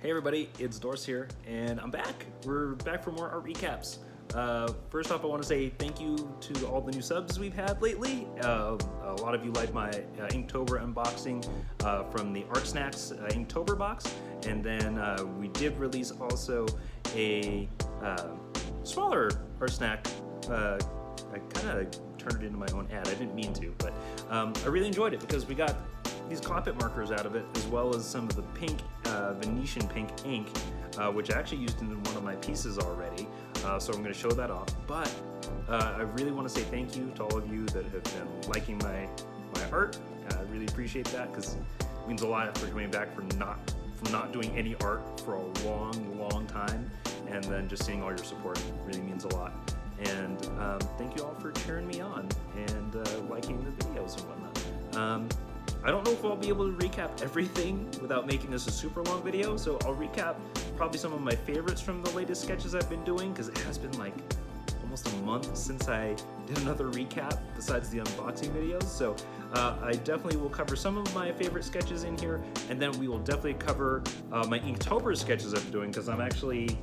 Hey everybody, it's Doris here, and I'm back. We're back for more art recaps. First off, I want to say thank you to all the new subs we've had lately. A lot of you like my Inktober unboxing from the Art Snacks Inktober box, and then we did release also a smaller Art Snack. I kind of turned it into my own ad. I didn't mean to, but I really enjoyed it because we got these Copic markers out of it, as well as some of the pink Venetian pink ink, which I actually used in one of my pieces already. So I'm going to show that off. But I really want to say thank you to all of you that have been liking my art. I really appreciate that because it means a lot for coming back from not doing any art for a long time, and then just seeing all your support really means a lot. And thank you all for cheering me on and liking the videos and whatnot. I don't know if I'll be able to recap everything without making this a super long video, so I'll recap probably some of my favorites from the latest sketches I've been doing, because it has been like almost a month since I did another recap besides the unboxing videos. So I definitely will cover some of my favorite sketches in here, and then we will definitely cover my Inktober sketches I've been doing, because I'm actually,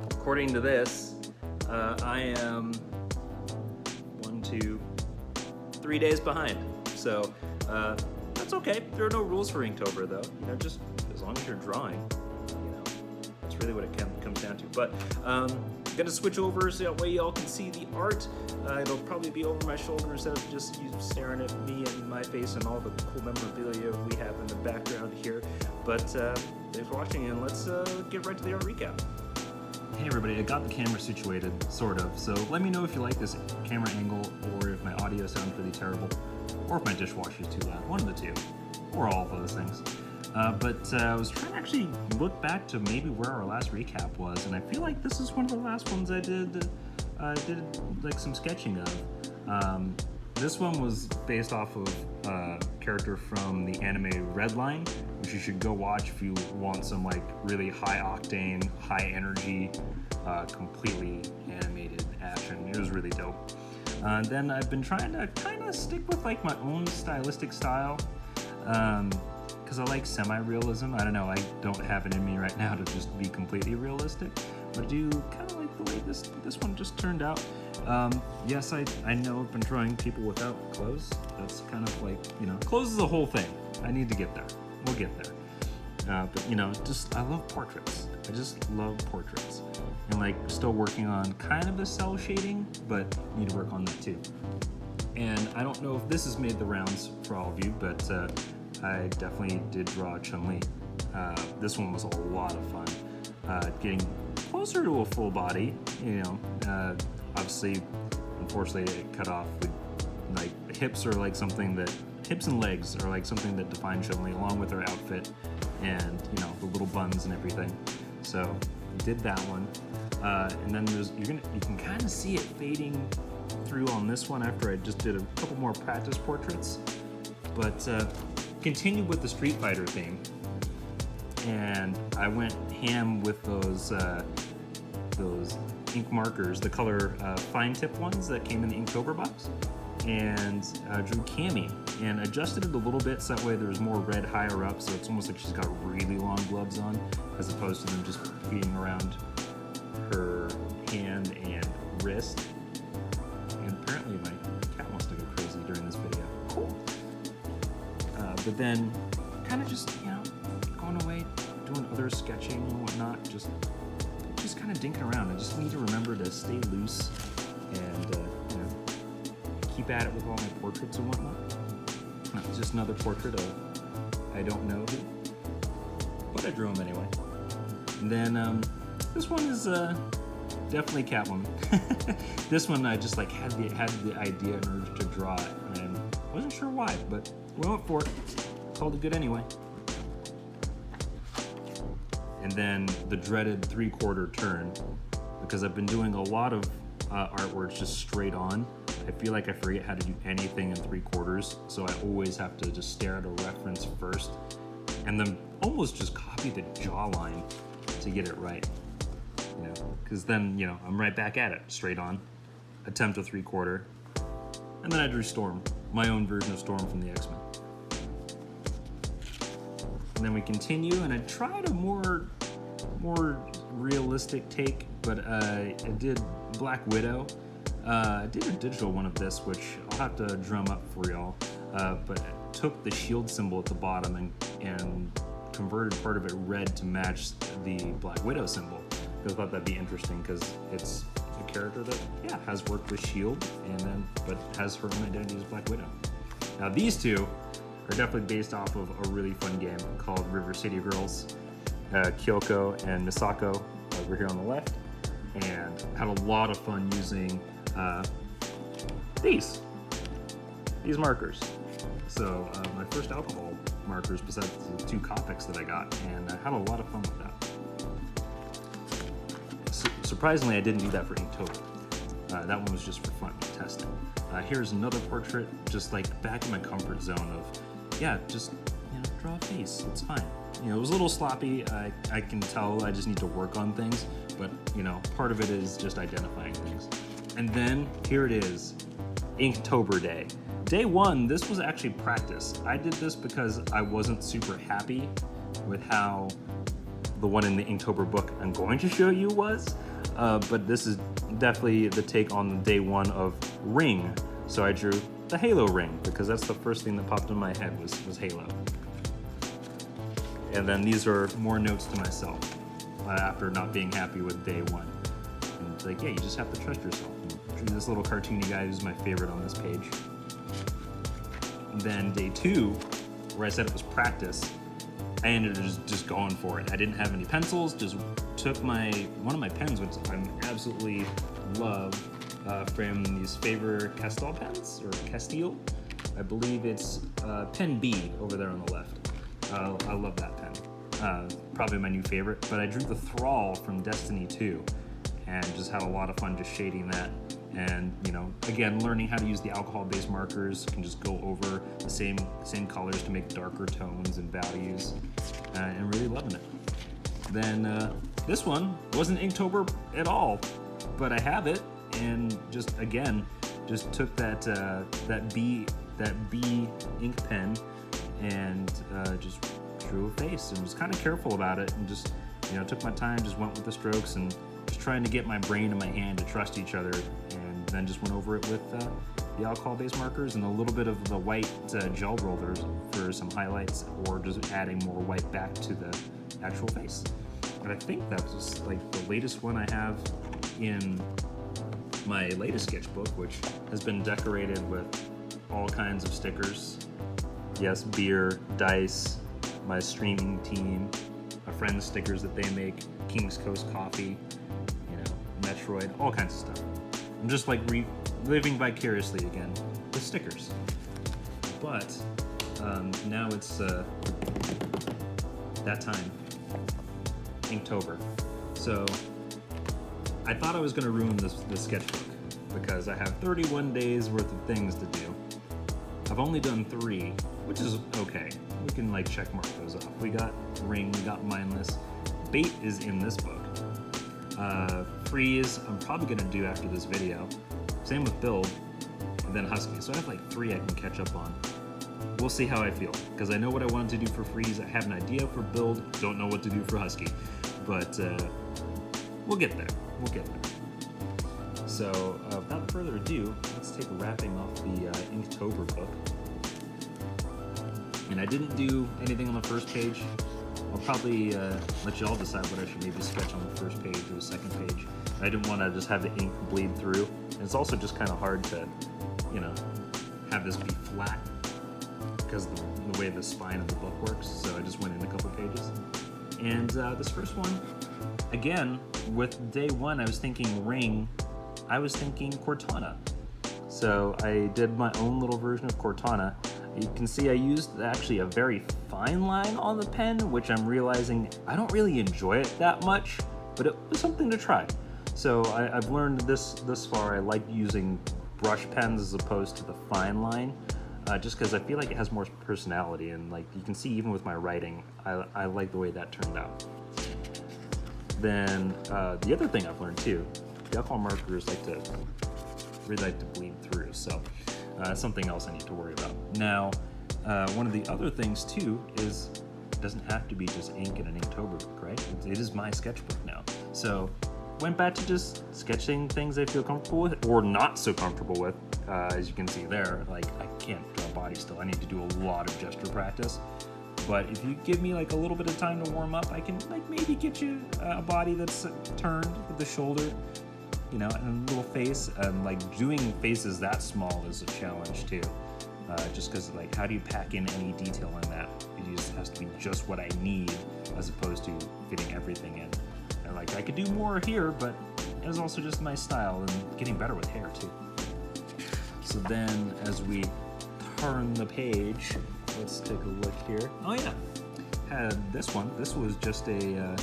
according to this, I am 3 days behind. So that's okay. There are no rules for Inktober, though. You know, just as long as you're drawing, you know, that's really what it comes down to. But I'm gonna switch over so that way y'all can see the art. It'll probably be over my shoulder instead of just you staring at me and my face and all the cool memorabilia we have in the background here. But thanks for watching, and let's get right to the art recap. Hey everybody, I got the camera situated, sort of, so let me know if you like this camera angle, or if my audio sounds really terrible, or if my dishwasher is too loud, one of the two, or all of those things. But I was trying to actually look back to maybe where our last recap was, and I feel like this is one of the last ones I did like some sketching of. This one was based off of a character from the anime Redline, which you should go watch if you want some like really high octane, high energy, completely animated action. It was really dope. Then I've been trying to kind of stick with like my own stylistic style, because I like semi-realism. I don't know, I don't have it in me right now to just be completely realistic, but I do kind of like the way this one just turned out. Yes, I know I've been drawing people without clothes. That's kind of like, you know, clothes is a whole thing. I need to get there. We'll get there. But you know, I love portraits. I just love portraits. And like, still working on kind of the cell shading, but need to work on that too. And I don't know if this has made the rounds for all of you, but I definitely did draw Chun-Li. This one was a lot of fun. Getting closer to a full body, you know. Obviously, unfortunately, it cut off with like hips and legs are like something that define Chun-Li, along with her outfit and, you know, the little buns and everything. So did that one, and then you can kind of see it fading through on this one after I just did a couple more practice portraits, but continued with the Street Fighter theme, and I went ham with those ink markers, the color fine tip ones that came in the Inktober box, and drew Cammy and adjusted it a little bit so that way there's more red higher up, so it's almost like she's got really long gloves on as opposed to them just being around her hand and wrist. And apparently my cat wants to go crazy during this video. Cool. But then kind of just, you know, going away, doing other sketching and whatnot, just kind of dinking around. I just need to remember to stay loose and you know, keep at it with all my portraits and whatnot. It's just another portrait of I don't know who, but I drew him anyway. And then this one is definitely Catwoman. This one I just like had the idea and urge to draw it, and wasn't sure why, but we went for it. Called it good anyway. And then the dreaded 3/4 turn, because I've been doing a lot of art where it's just straight on. I feel like I forget how to do anything in 3/4, so I always have to just stare at a reference first, and then almost just copy the jawline to get it right. You know, because then, you know, I'm right back at it, straight on, attempt a 3/4, and then I drew Storm, my own version of Storm from the X-Men. And then we continue, and I tried a more realistic take, but I did Black Widow. I did a digital one of this, which I'll have to drum up for y'all. But I took the shield symbol at the bottom and converted part of it red to match the Black Widow symbol. I thought that'd be interesting because it's a character that has worked with Shield but has her own identity as Black Widow. Now these two are definitely based off of a really fun game called River City Girls. Kyoko and Misako over here on the left, and had a lot of fun using these markers. So my first alcohol markers besides the 2 Copics that I got, and I had a lot of fun with that. Surprisingly, I didn't do that for Inktober. That one was just for fun, testing. Here's another portrait, just like back in my comfort zone of, just draw a face, it's fine. It was a little sloppy. I can tell I just need to work on things, but part of it is just identifying things. And then here it is, Inktober Day. Day 1, this was actually practice. I did this because I wasn't super happy with how the one in the Inktober book I'm going to show you was, but this is definitely the take on day 1 of Ring. So I drew the Halo ring because that's the first thing that popped in my head was Halo. And then these are more notes to myself after not being happy with day 1. And it's like, you just have to trust yourself. And drew this little cartoony guy who's my favorite on this page. And then day 2, where I said it was practice, I ended up just going for it. I didn't have any pencils, just took one of my pens, which I absolutely love, from these Faber-Castell pens, or Castile. I believe it's pen B over there on the left. I love that pen. Probably my new favorite, but I drew the Thrall from Destiny 2 and just had a lot of fun just shading that. And again, learning how to use the alcohol-based markers, can just go over the same colors to make darker tones and values, and really loving it. Then this one wasn't Inktober at all, but I have it, and just took that B ink pen and just drew a face and was kind of careful about it, and just took my time, just went with the strokes, and just trying to get my brain and my hand to trust each other, and then just went over it with the alcohol-based markers and a little bit of the white gel rollers for some highlights, or just adding more white back to the actual face. And I think that was like the latest one I have in my latest sketchbook, which has been decorated with all kinds of stickers. Yes, beer, dice, my streaming team, a friend's stickers that they make, King's Coast Coffee, Metroid, all kinds of stuff. I'm just like living vicariously again with stickers. But now it's that time, Inktober. So I thought I was going to ruin this sketchbook because I have 31 days worth of things to do. I've only done 3, which is okay. We can check mark those off. We got Ring, we got Mindless. Bait is in this book. Freeze, I'm probably gonna do after this video. Same with Build, and then Husky. So I have 3 I can catch up on. We'll see how I feel, because I know what I wanted to do for Freeze. I have an idea for Build, don't know what to do for Husky. But we'll get there. So without further ado, let's take wrapping off the Inktober book. And I didn't do anything on the first page. I'll probably let y'all decide what I should maybe sketch on the first page or the second page. I didn't want to just have the ink bleed through. And it's also just kind of hard to, have this be flat because the way the spine of the book works. So I just went in a couple pages. And this first one, again, with day 1, I was thinking Ring. I was thinking Cortana. So I did my own little version of Cortana. You can see I used actually a very fine line on the pen, which I'm realizing I don't really enjoy it that much, but it was something to try. So I've learned this far. I like using brush pens as opposed to the fine line, just because I feel like it has more personality, and you can see even with my writing, I like the way that turned out. Then the other thing I've learned too, the alcohol markers really like to bleed through, so something else I need to worry about. Now, one of the other things too is doesn't have to be just ink and an Inktober book, right? It is my sketchbook now. So went back to just sketching things I feel comfortable with or not so comfortable with. As you can see there, like I can't draw body still. I need to do a lot of gesture practice. But if you give me like a little bit of time to warm up, I can like maybe get you a body that's turned with the shoulder, you know, and a little face. Like doing faces that small is a challenge too. Just because like how do you pack in any detail in that? It just has to be just what I need as opposed to fitting everything in. And like I could do more here, but it was also just my style and getting better with hair too. So then as we turn the page, let's take a look here. Oh yeah, had this one. This was just a,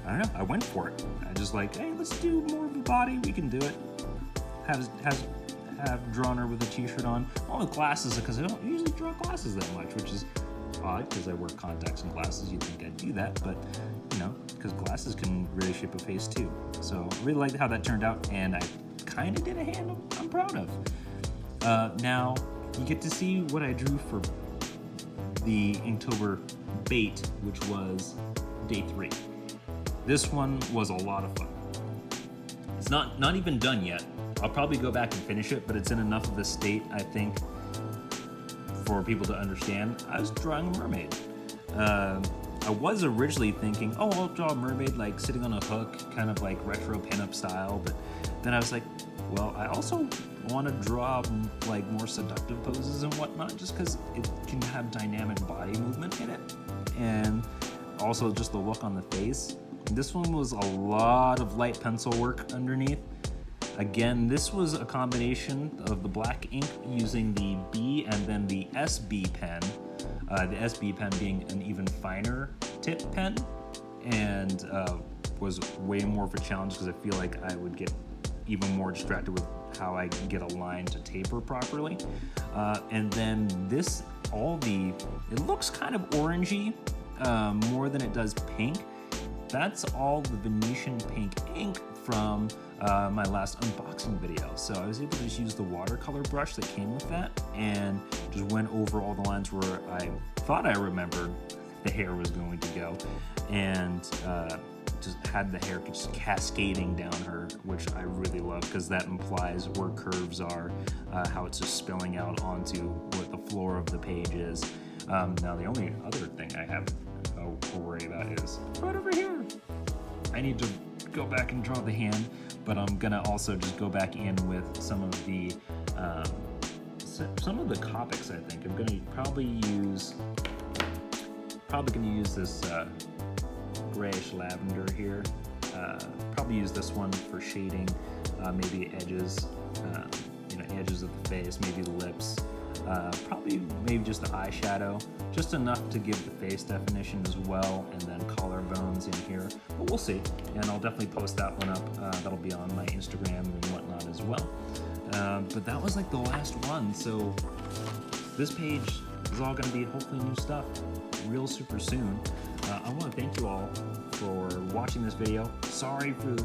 I don't know, I went for it. I just like, hey, let's do more of a body, we can do it. Have drawn her with a t-shirt on. All with glasses, because I don't usually draw glasses that much, which is odd because I wear contacts and glasses. You'd think I'd do that, but you know, because glasses can really shape a face too. So I really liked how that turned out, and I kind of did a hand I'm proud of. Now you get to see what I drew for the Inktober bait, which was day 3. This one was a lot of fun. It's not even done yet. I'll probably go back and finish it, but it's in enough of a state, I think, for people to understand. I was drawing a mermaid. I was originally thinking, oh, I'll draw a mermaid like sitting on a hook, kind of like retro pinup style, but then I was like, well, I also want to draw like more seductive poses and whatnot, just because it can have dynamic body movement in it, and also just the look on the face. This one was a lot of light pencil work underneath. Again, this was a combination of the black ink using the B and then the SB pen. The SB pen being an even finer tip pen, and was way more of a challenge because I feel like I would get even more distracted with how I get a line to taper properly. And then this, it looks kind of orangey, more than it does pink. That's all the Venetian pink ink from my last unboxing video. So I was able to just use the watercolor brush that came with that and just went over all the lines where I thought I remembered the hair was going to go, and just had the hair just cascading down her, which I really love because that implies where curves are, how it's just spilling out onto what the floor of the page is. Now the only other thing I have to worry about is right over here. I need to go back and draw the hand, but I'm gonna also just go back in with some of the Copics. I think I'm gonna probably use this grayish lavender here. Probably use this one for shading, maybe edges, edges of the face, maybe the lips. Probably maybe just the eyeshadow, just enough to give the face definition as well, and then collarbones in here. But we'll see, and I'll definitely post that one up. That'll be on my Instagram and whatnot as well. But that was like the last one, so this page is all going to be hopefully new stuff real super soon. I want to thank you all for watching this video. Sorry for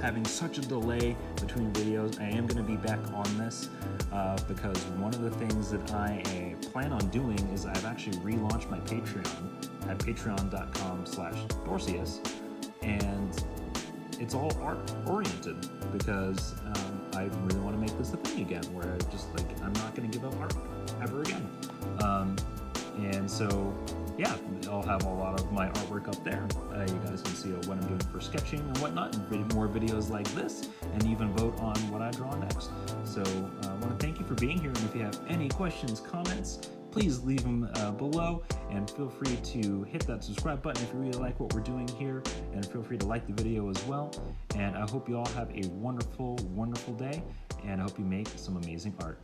having such a delay between videos. I am going to be back on this because one of the things that I plan on doing is I've actually relaunched my Patreon at patreon.com/Dorcius, and it's all art oriented because I really want to make this a thing again, where I'm not going to give up art ever again. And so yeah, I'll have a lot of my artwork up there. You guys can see what I'm doing for sketching and whatnot, and more videos like this, and even vote on what I draw next. So I want to thank you for being here, and if you have any questions, comments, please leave them below, and feel free to hit that subscribe button if you really like what we're doing here, and feel free to like the video as well. And I hope you all have a wonderful, wonderful day, and I hope you make some amazing art.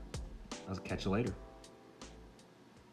I'll catch you later.